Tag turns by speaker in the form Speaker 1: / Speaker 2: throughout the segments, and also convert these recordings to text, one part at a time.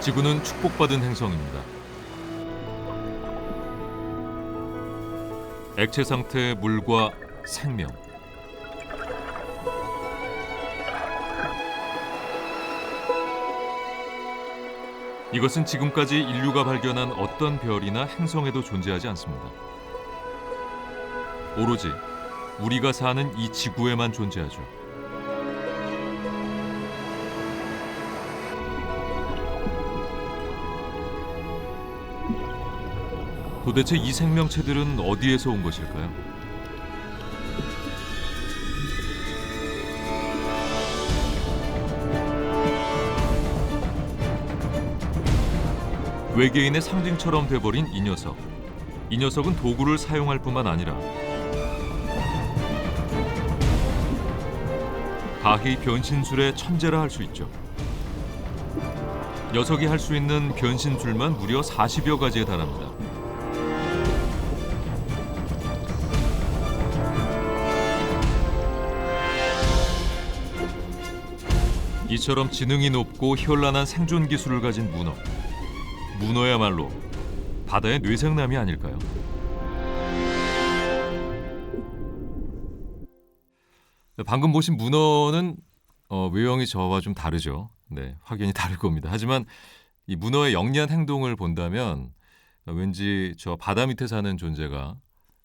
Speaker 1: 지구는 축복받은 행성입니다. 액체 상태의 물과 생명. 이것은 지금까지 인류가 발견한 어떤 별이나 행성에도 존재하지 않습니다. 오로지 우리가 사는 이 지구에만 존재하죠. 도대체 이 생명체들은 어디에서 온 것일까요? 외계인의 상징처럼 돼버린 이 녀석. 이 녀석은 도구를 사용할 뿐만 아니라 가히 변신술의 천재라 할 수 있죠. 녀석이 할 수 있는 변신술만 무려 40여 가지에 달합니다. 이처럼 지능이 높고 현란한 생존 기술을 가진 문어. 문어야말로 바다의 뇌생남이 아닐까요? 방금 보신 문어는 외형이 저와 좀 다르죠. 네, 확연히 다를 겁니다. 하지만 이 문어의 영리한 행동을 본다면 왠지 저 바다 밑에 사는 존재가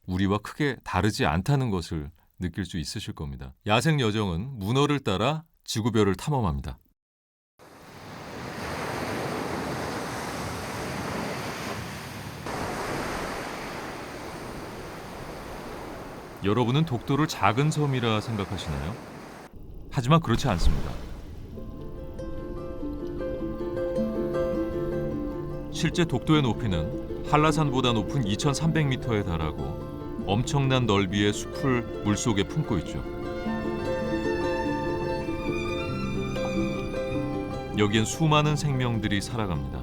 Speaker 1: 우리와 크게 다르지 않다는 것을 느낄 수 있으실 겁니다. 야생 여정은 문어를 따라 지구별을 탐험합니다. 여러분은 독도를 작은 섬이라 생각하시나요? 하지만 그렇지 않습니다. 실제 독도의 높이는 한라산보다 높은 2,300m에 달하고 엄청난 넓이의 숲을 물속에 품고 있죠. 여기엔 수많은 생명들이 살아갑니다.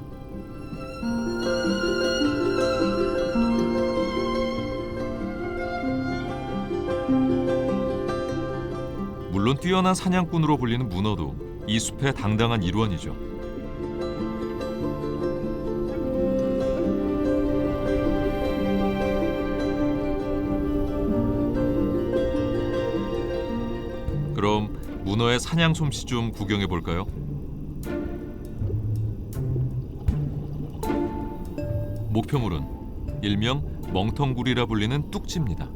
Speaker 1: 물론 뛰어난 사냥꾼으로 불리는 문어도 이 숲의 당당한 일원이죠. 그럼 문어의 사냥 솜씨 좀 구경해 볼까요? 목표물은 일명 멍텅구리라 불리는 뚝지입니다.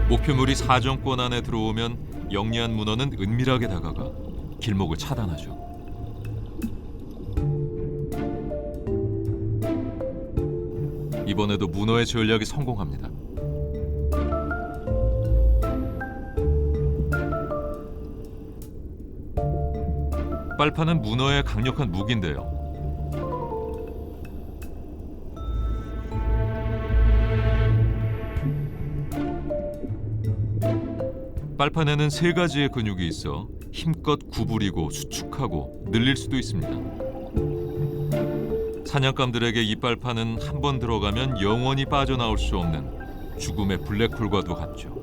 Speaker 1: 목표물이 사정권 안에 들어오면 영리한 문어는 은밀하게 다가가 길목을 차단하죠. 이번에도 문어의 전략이 성공합니다. 빨판은 문어의 강력한 무기인데요. 빨판에는 3가지의 근육이 있어 힘껏 구부리고 수축하고 늘릴 수도 있습니다. 사냥감들에게 이 빨판은 한 번 들어가면 영원히 빠져나올 수 없는 죽음의 블랙홀과도 같죠.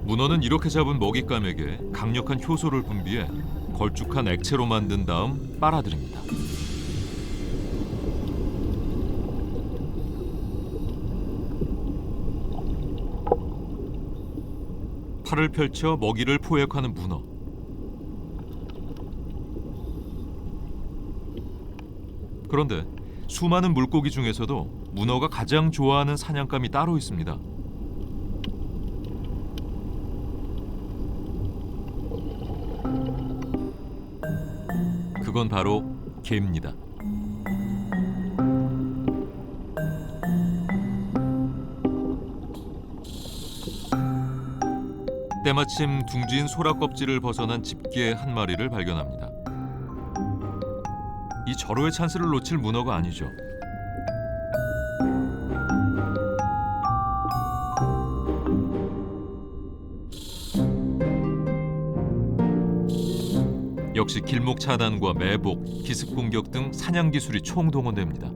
Speaker 1: 문어는 이렇게 잡은 먹잇감에게 강력한 효소를 분비해 걸쭉한 액체로 만든 다음 빨아들입니다. 팔을 펼쳐 먹이를 포획하는 문어. 그런데 수많은 물고기 중에서도 문어가 가장 좋아하는 사냥감이 따로 있습니다. 그건 바로 개입니다. 때마침 둥지인 소라 껍질을 벗어난 집게 한 마리를 발견합니다. 이 절호의 찬스를 놓칠 문어가 아니죠. 역시 길목 차단과 매복, 기습 공격 등 사냥 기술이 총동원됩니다.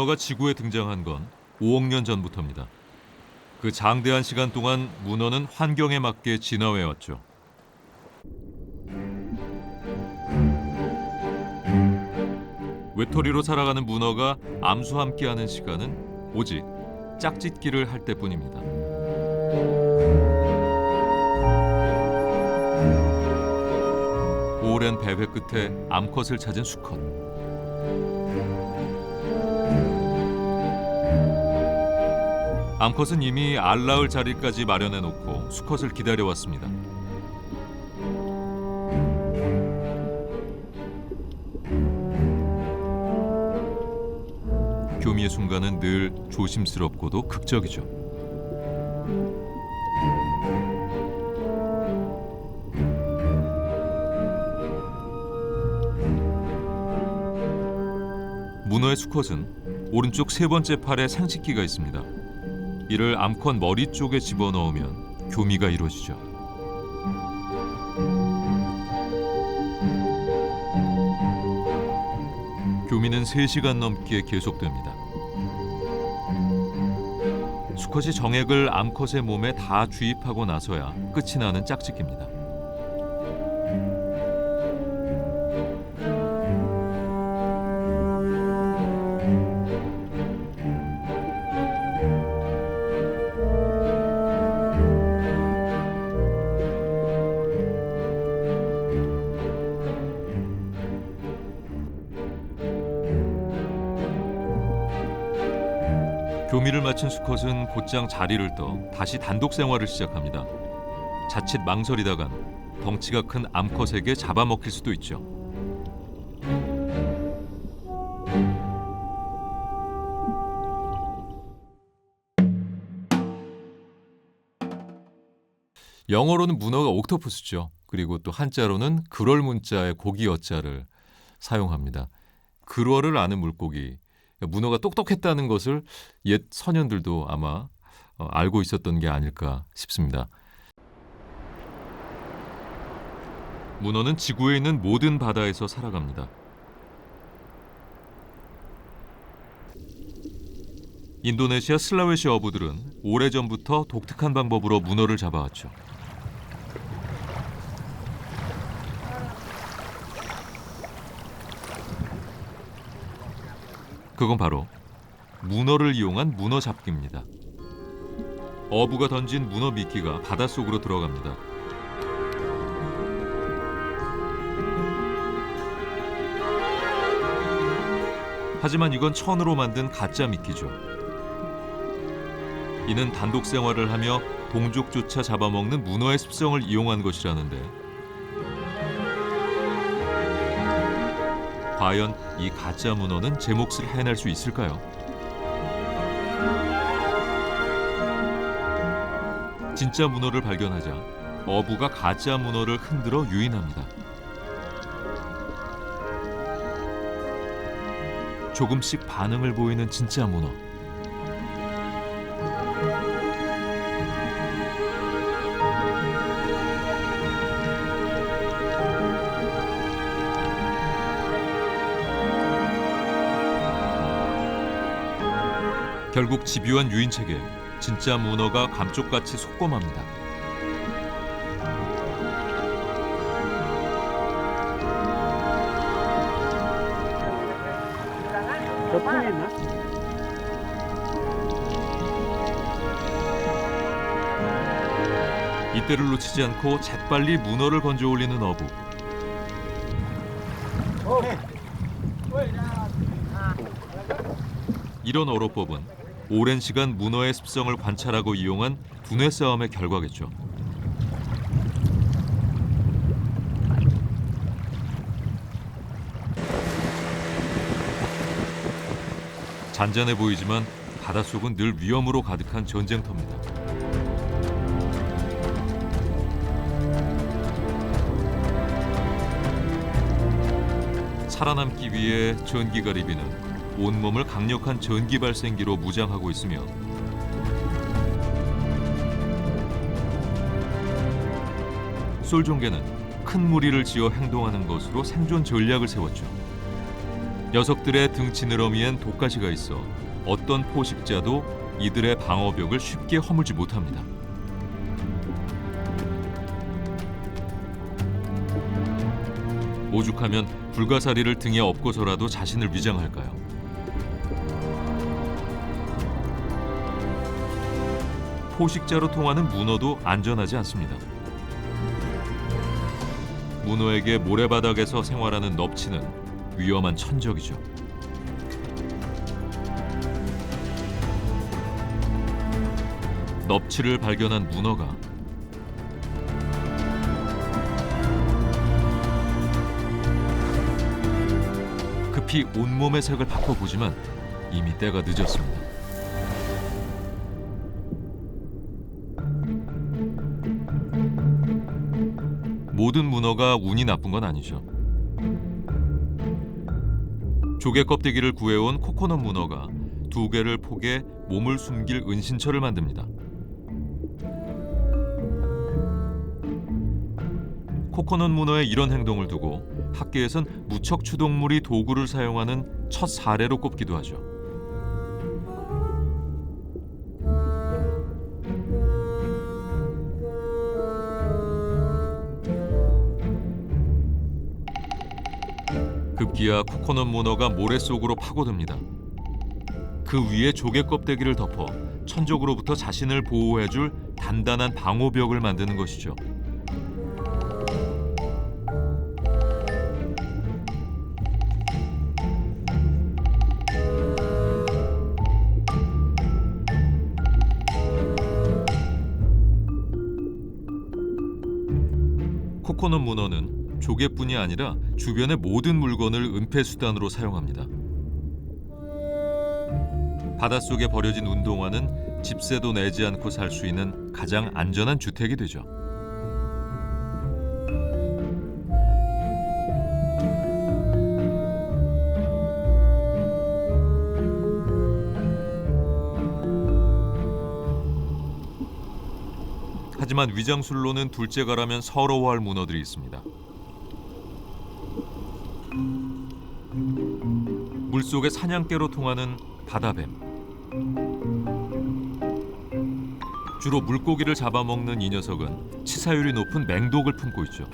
Speaker 1: 문어가 지구에 등장한 건 5억 년 전부터입니다. 그 장대한 시간 동안 문어는 환경에 맞게 진화해왔죠. 외톨이로 살아가는 문어가 암수와 함께하는 시간은 오직 짝짓기를 할 때뿐입니다. 오랜 배회 끝에 암컷을 찾은 수컷. 암컷은 이미 알 낳을 자리까지 마련해 놓고 수컷을 기다려왔습니다. 교미의 순간은 늘 조심스럽고도 극적이죠. 문어의 수컷은 오른쪽 세 번째 팔에 생식기가 있습니다. 이를 암컷 머리 쪽에 집어넣으면 교미가 이루어지죠. 교미는 3시간 넘게 계속됩니다. 수컷이 정액을 암컷의 몸에 다 주입하고 나서야 끝이 나는 짝짓기입니다. 교미를 마친 수컷은 곧장 자리를 떠 다시 단독 생활을 시작합니다. 자칫 망설이다간 덩치가 큰 암컷에게 잡아먹힐 수도 있죠. 영어로는 문어가 옥토퍼스죠. 그리고 또 한자로는 그럴 문자의 고기 어자를 사용합니다. 그럴을 아는 물고기. 문어가 똑똑했다는 것을 옛 선현들도 아마 알고 있었던 게 아닐까 싶습니다. 문어는 지구에 있는 모든 바다에서 살아갑니다. 인도네시아 슬라웨시 어부들은 오래전부터 독특한 방법으로 문어를 잡아왔죠. 그건 바로 문어를 이용한 문어 잡기입니다. 어부가 던진 문어 미끼가 바닷속으로 들어갑니다. 하지만 이건 천으로 만든 가짜 미끼죠. 이는 단독 생활을 하며 동족조차 잡아먹는 문어의 습성을 이용한 것이라는데 과연 이 가짜 문어는 제 몫을 해낼 수 있을까요? 진짜 문어를 발견하자 어부가 가짜 문어를 흔들어 유인합니다. 조금씩 반응을 보이는 진짜 문어. 결국 집요한 유인책에 진짜 문어가 감쪽같이 속검합니다. 이때를 놓치지 않고 재빨리 문어를 건져 올리는 어부. 이런 어로법은 오랜 시간 문어의 습성을 관찰하고 이용한 두뇌 싸움의 결과겠죠. 잔잔해 보이지만 바닷속은 늘 위험으로 가득한 전쟁터입니다. 살아남기 위해 전기가리비는 온몸을 강력한 전기 발생기로 무장하고 있으며 쏠종개는 큰 무리를 지어 행동하는 것으로 생존 전략을 세웠죠. 녀석들의 등 지느러미엔 독가시가 있어 어떤 포식자도 이들의 방어벽을 쉽게 허물지 못합니다. 오죽하면 불가사리를 등에 업고서라도 자신을 위장할까요? 포식자로 통하는 문어도 안전하지 않습니다. 문어에게 모래바닥에서 생활하는 넙치는 위험한 천적이죠. 넙치를 발견한 문어가 급히 온몸의 색을 바꿔보지만 이미 때가 늦었습니다. 모든 문어가 운이 나쁜 건 아니죠. 조개 껍데기를 구해온 코코넛 문어가 2개를 포개 몸을 숨길 은신처를 만듭니다. 코코넛 문어의 이런 행동을 두고 학계에선 무척 추동물이 도구를 사용하는 첫 사례로 꼽기도 하죠. 급기야 코코넛 문어가 모래 속으로 파고듭니다. 그 위에 조개 껍데기를 덮어 천적으로부터 자신을 보호해줄 단단한 방호벽을 만드는 것이죠. 코코넛 문어는 조개뿐이 아니라 주변의 모든 물건을 은폐 수단으로 사용합니다. 바닷속에 버려진 운동화는 집세도 내지 않고 살 수 있는 가장 안전한 주택이 되죠. 하지만 위장술로는 둘째가라면 서러워할 문어들이 있습니다. 물속의 사냥개로 통하는 바다뱀. 주로 물고기를 잡아먹는 이 녀석은 치사율이 높은 맹독을 품고 있죠.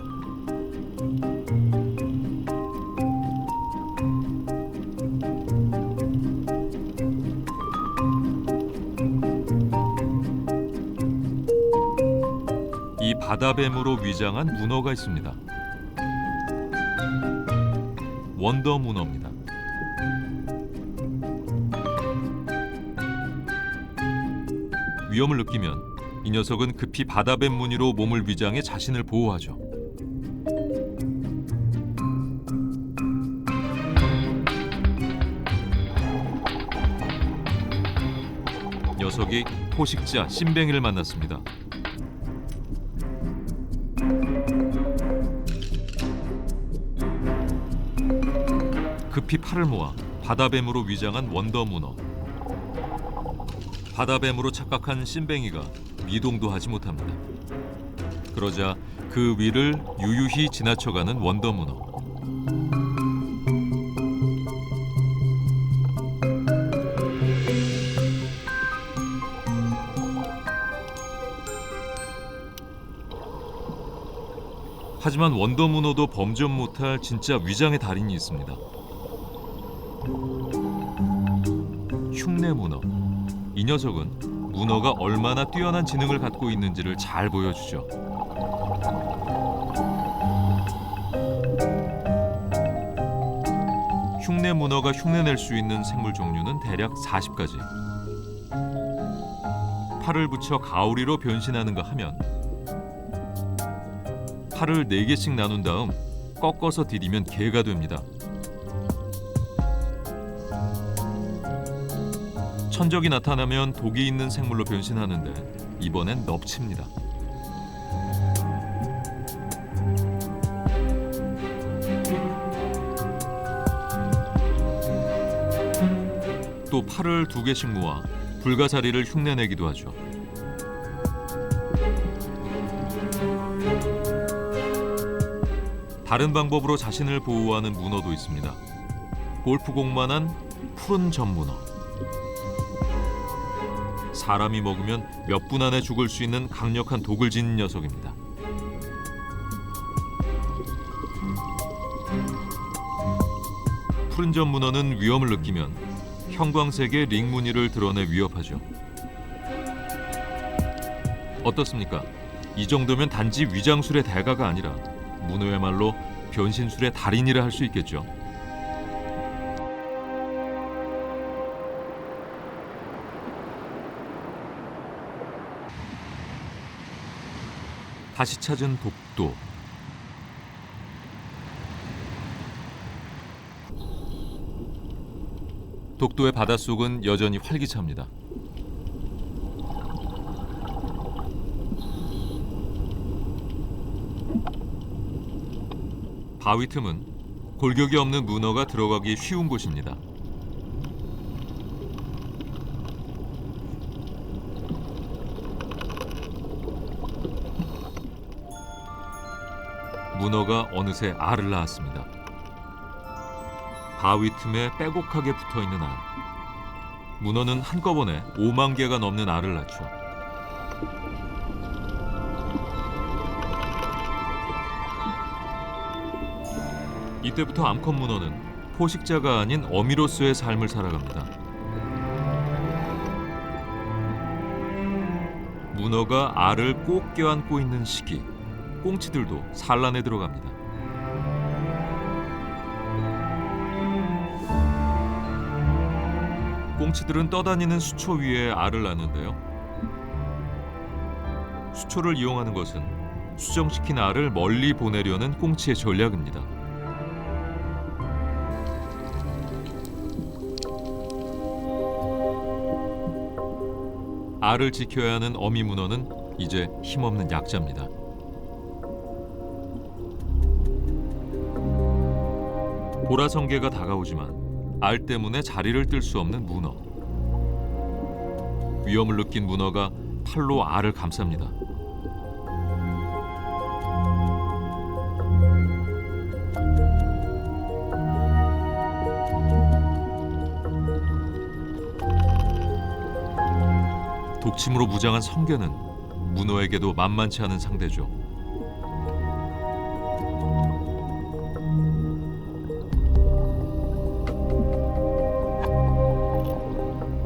Speaker 1: 이 바다뱀으로 위장한 문어가 있습니다. 원더 문어입니다. 위험을 느끼면 이 녀석은 급히 바다뱀 무늬로 몸을 위장해 자신을 보호하죠. 녀석이 포식자 신뱅이를 만났습니다. 급히 팔을 모아 바다뱀으로 위장한 원더 문어. 바다뱀으로 착각한 신뱅이가 미동도 하지 못합니다. 그러자 그 위를 유유히 지나쳐가는 원더 문어. 하지만 원더 문어도 범접 못할 진짜 위장의 달인이 있습니다. 흉내 문어. 이 녀석은 문어가 얼마나 뛰어난 지능을 갖고 있는지를 잘 보여주죠. 흉내 문어가 흉내낼 수 있는 생물 종류는 대략 40가지. 팔을 붙여 가오리로 변신하는가 하면 팔을 4개씩 나눈 다음 꺾어서 디디면 개가 됩니다. 천적이 나타나면 독이 있는 생물로 변신하는데 이번엔 넙치입니다. 또 팔을 2개씩 모아 불가사리를 흉내내기도 하죠. 다른 방법으로 자신을 보호하는 문어도 있습니다. 골프공만한 푸른 전문어. 사람이 먹으면 몇 분 안에 죽을 수 있는 강력한 독을 지닌 녀석입니다. 푸른 전문어는 위험을 느끼면 형광색의 링무늬를 드러내 위협하죠. 어떻습니까? 이 정도면 단지 위장술의 대가가 아니라 문어야말로 변신술의 달인이라 할 수 있겠죠. 다시 찾은 독도. 독도의 바닷속은 여전히 활기찹니다. 바위 틈은 골격이 없는 문어가 들어가기 쉬운 곳입니다. 문어가 어느새 알을 낳았습니다. 바위 틈에 빼곡하게 붙어있는 알. 문어는 한꺼번에 5만 개가 넘는 알을 낳죠. 이때부터 암컷 문어는 포식자가 아닌 어미로서의 삶을 살아갑니다. 문어가 알을 꼭 껴안고 있는 시기, 꽁치들도 산란에 들어갑니다. 꽁치들은 떠다니는 수초 위에 알을 낳는데요. 수초를 이용하는 것은 수정시킨 알을 멀리 보내려는 꽁치의 전략입니다. 알을 지켜야 하는 어미 문어는 이제 힘없는 약자입니다. 보라성게가 다가오지만 알 때문에 자리를 뜰 수 없는 문어. 위험을 느낀 문어가 팔로 알을 감쌉니다. 독침으로 무장한 성게는 문어에게도 만만치 않은 상대죠.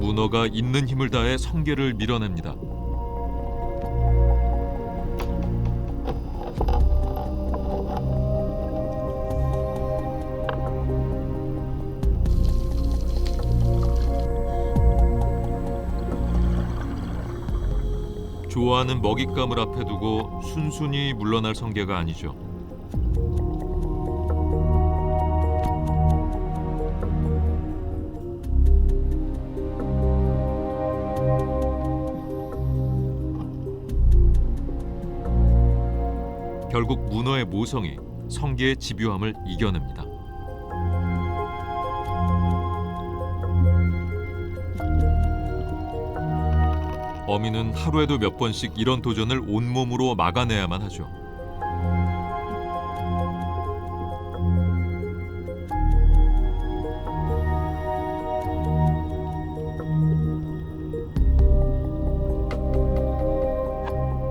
Speaker 1: 문어가 있는 힘을 다해 성게를 밀어냅니다. 좋아하는 먹잇감을 앞에 두고 순순히 물러날 성게가 아니죠. 결국 문어의 모성이 성게의 집요함을 이겨냅니다. 어미는 하루에도 몇 번씩 이런 도전을 온몸으로 막아내야만 하죠.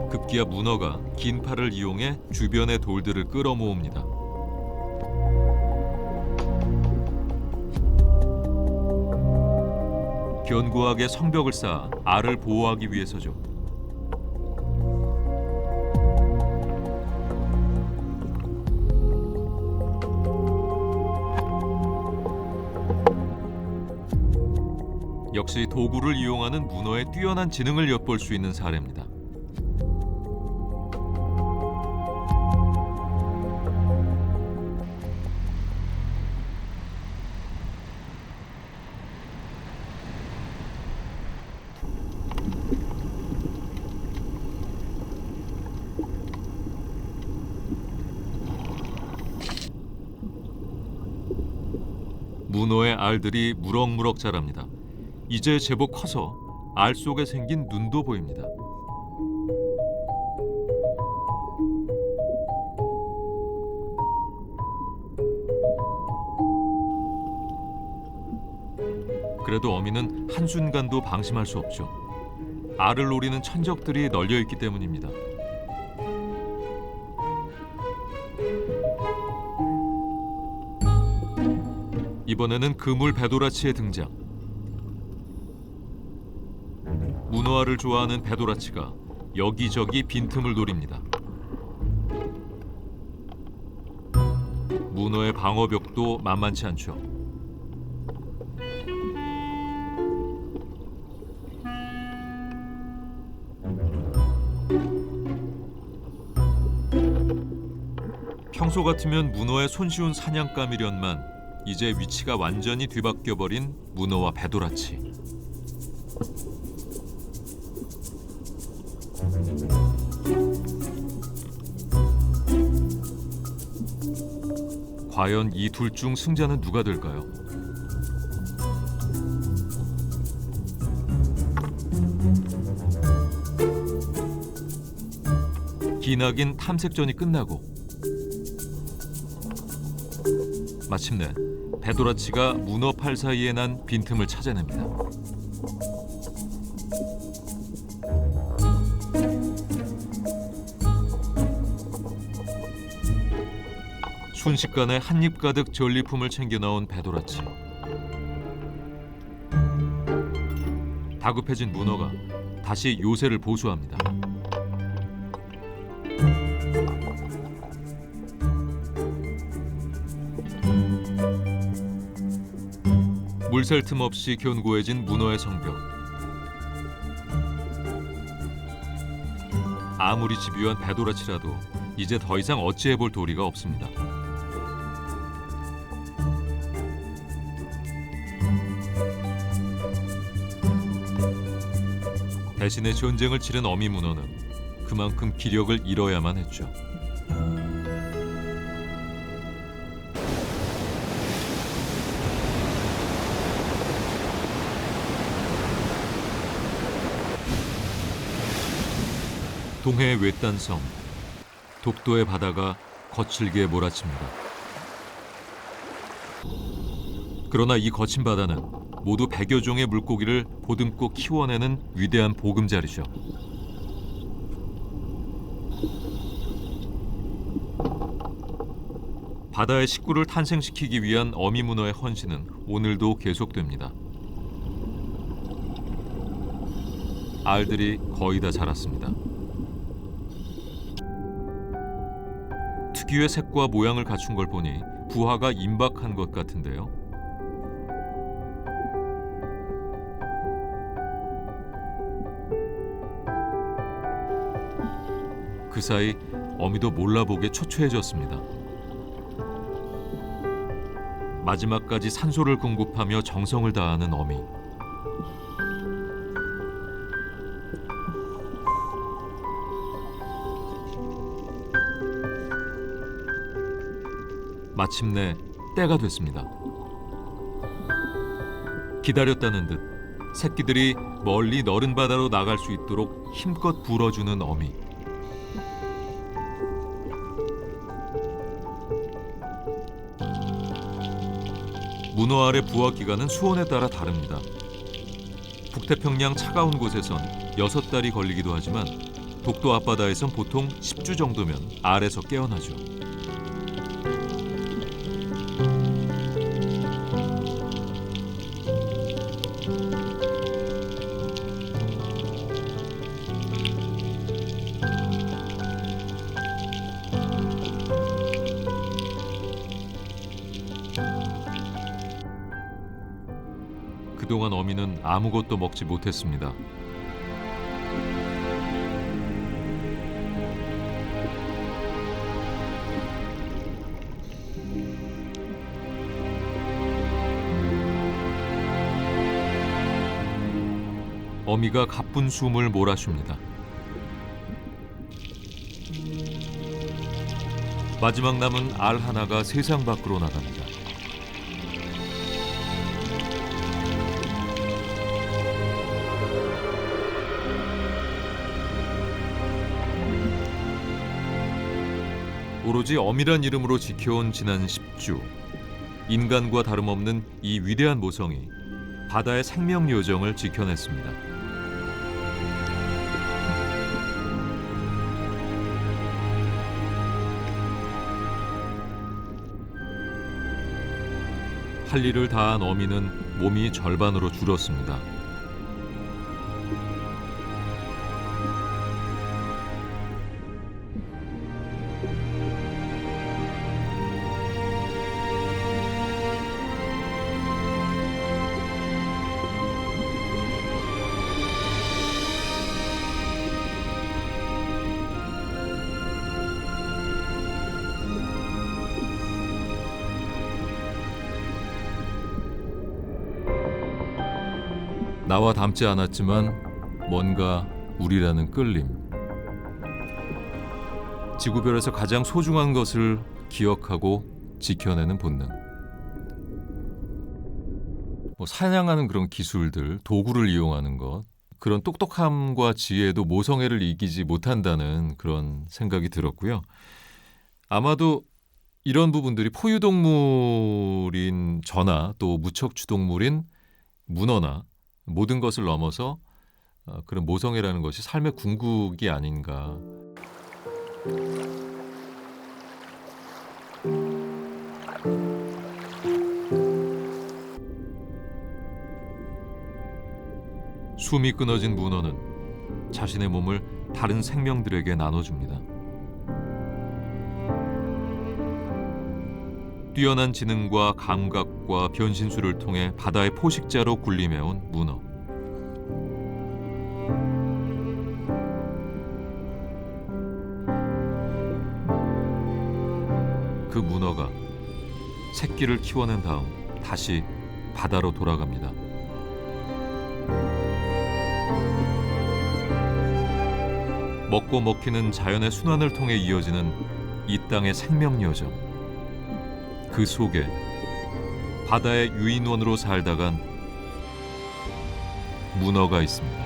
Speaker 1: 급기야 문어가 긴 팔을 이용해 주변의 돌들을 끌어모읍니다. 견고하게 성벽을 쌓아 알을 보호하기 위해서죠. 역시 도구를 이용하는 문어의 뛰어난 지능을 엿볼 수 있는 사례입니다. 문어의 알들이 무럭무럭 자랍니다. 이제 제법 커서 알 속에 생긴 눈도 보입니다. 그래도 어미는 한순간도 방심할 수 없죠. 알을 노리는 천적들이 널려 있기 때문입니다. 이번에는 그물 배도라치의 등장. 문어알을 좋아하는 배도라치가 여기저기 빈틈을 노립니다. 문어의 방어벽도 만만치 않죠. 평소 같으면 문어의 손쉬운 사냥감이련만 이제 위치가 완전히 뒤바뀌어버린 문어와 배도라치. 과연 이 둘 중 승자는 누가 될까요? 기나긴 탐색전이 끝나고 마침내 배도라치가 문어 팔 사이에 난 빈틈을 찾아냅니다. 순식간에 한 입 가득 전리품을 챙겨 나온 배도라치. 다급해진 문어가 다시 요새를 보수합니다. 물샐 틈 없이 견고해진 문어의 성벽. 아무리 집요한 배도라치라도 이제 더 이상 어찌해볼 도리가 없습니다. 대신에 전쟁을 치른 어미 문어는 그만큼 기력을 잃어야만 했죠. 동해의 외딴 섬, 독도의 바다가 거칠게 몰아칩니다. 그러나 이 거친 바다는 모두 100여 종의 물고기를 보듬고 키워내는 위대한 보금자리죠. 바다의 식구를 탄생시키기 위한 어미 문어의 헌신은 오늘도 계속됩니다. 알들이 거의 다 자랐습니다. 특유의 색과 모양을 갖춘 걸 보니 부화가 임박한 것 같은데요. 그 사이 어미도 몰라보게 초췌해졌습니다. 마지막까지 산소를 공급하며 정성을 다하는 어미. 마침내 때가 됐습니다. 기다렸다는 듯 새끼들이 멀리 너른 바다로 나갈 수 있도록 힘껏 불어주는 어미. 문어알의 부화 기간은 수온에 따라 다릅니다. 북태평양 차가운 곳에선 6달이 걸리기도 하지만 독도 앞바다에선 보통 10주 정도면 알에서 깨어나죠. 그동안 어미는 아무것도 먹지 못했습니다. 어미가 가쁜 숨을 몰아쉽니다. 마지막 남은 알 하나가 세상 밖으로 나갑니다. 오로지 어미란 이름으로 지켜온 지난 10주. 인간과 다름없는 이 위대한 모성이 바다의 생명 요정을 지켜냈습니다. 할 일을 다한 어미는 몸이 절반으로 줄었습니다. 나와 닮지 않았지만 뭔가 우리라는 끌림. 지구별에서 가장 소중한 것을 기억하고 지켜내는 본능. 사냥하는 그런 기술들, 도구를 이용하는 것, 그런 똑똑함과 지혜도 모성애를 이기지 못한다는 그런 생각이 들었고요. 아마도 이런 부분들이 포유동물인 저나 또 무척추동물인 문어나 모든 것을 넘어서 그런 모성애라는 것이 삶의 궁극이 아닌가. 숨이 끊어진 문어는 자신의 몸을 다른 생명들에게 나눠줍니다. 뛰어난 지능과 감각과 변신술을 통해 바다의 포식자로 군림해온 문어. 그 문어가 새끼를 키워낸 다음 다시 바다로 돌아갑니다. 먹고 먹히는 자연의 순환을 통해 이어지는 이 땅의 생명 여정. 그 속에 바다의 유인원으로 살다간 문어가 있습니다.